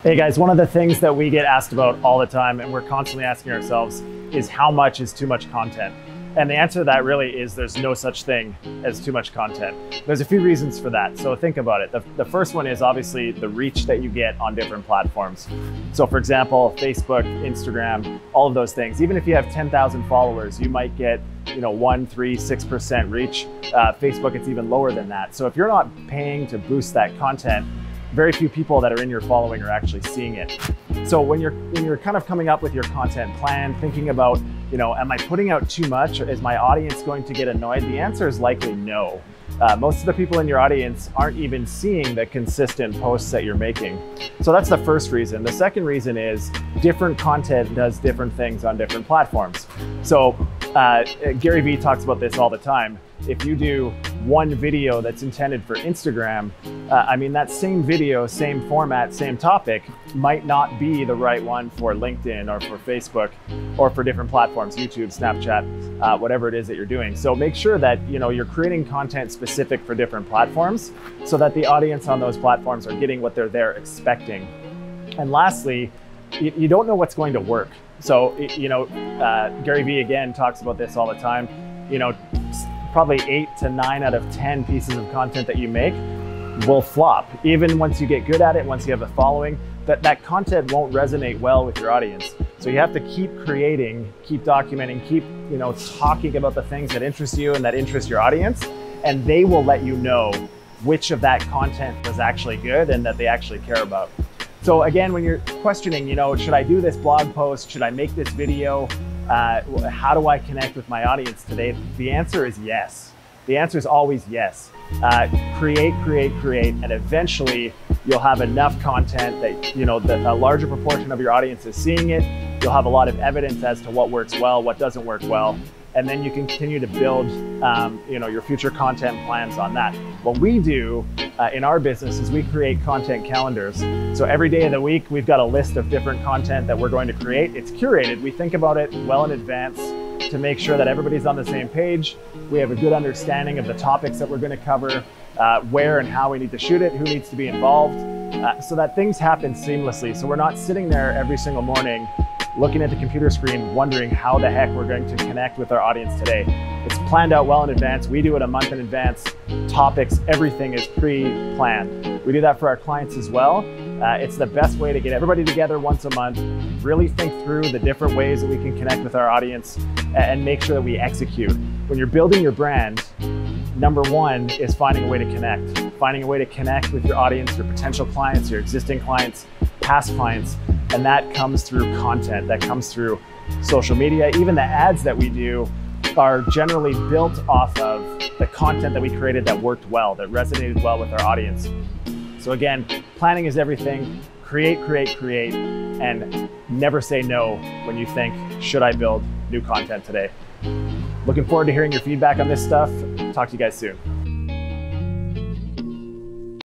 Hey guys, one of the things that we get asked about all the time, and we're constantly asking ourselves, is how much is too much content? And the answer to that really is there's no such thing as too much content. There's a few reasons for that. So think about it. The first one is obviously the reach that you get on different platforms. So for example, Facebook, Instagram, all of those things. Even if you have 10,000 followers, you might get 1, 3, 6% reach. Facebook, it's even lower than that. So if you're not paying to boost that content, very few people that are in your following are actually seeing it. So when you're kind of coming up with your content plan, thinking about, am I putting out too much? Is my audience going to get annoyed? The answer is likely no. Most of the people in your audience aren't even seeing the consistent posts that you're making. So that's the first reason. The second reason is different content does different things on different platforms. So Gary Vee talks about this all the time. If you do one video that's intended for Instagram, that same video, same format, same topic might not be the right one for LinkedIn or for Facebook or for different platforms, YouTube, Snapchat, whatever it is that you're doing. So make sure that you're creating content specific for different platforms so that the audience on those platforms are getting what they're there expecting. And lastly, you don't know what's going to work. So, Gary Vee again talks about this all the time. Probably 8 to 9 out of 10 pieces of content that you make will flop. Even once you get good at it, once you have a following, that content won't resonate well with your audience. So you have to keep creating, keep documenting, keep talking about the things that interest you and that interest your audience, and they will let you know which of that content was actually good and that they actually care about. So again, when you're questioning, should I do this blog post? Should I make this video? How do I connect with my audience today? The answer is yes. The answer is always yes. Create, and eventually you'll have enough content that a larger proportion of your audience is seeing it. You'll have a lot of evidence as to what works well, what doesn't work well, and then you can continue to build your future content plans on that. What we do in our business is we create content calendars. So every day of the week, we've got a list of different content that we're going to create. It's curated. We think about it well in advance to make sure that everybody's on the same page. We have a good understanding of the topics that we're going to cover, where and how we need to shoot it, who needs to be involved, so that things happen seamlessly. So we're not sitting there every single morning looking at the computer screen, wondering how the heck we're going to connect with our audience today. It's planned out well in advance. We do it a month in advance. Topics, everything is pre-planned. We do that for our clients as well. It's the best way to get everybody together once a month, really think through the different ways that we can connect with our audience and make sure that we execute. When you're building your brand, number one is finding a way to connect. Finding a way to connect with your audience, your potential clients, your existing clients, past clients, and that comes through content, that comes through social media. Even the ads that we do are generally built off of the content that we created that worked well, that resonated well with our audience. So again, planning is everything. Create, and never say no when you think, should I build new content today? Looking forward to hearing your feedback on this stuff. Talk to you guys soon.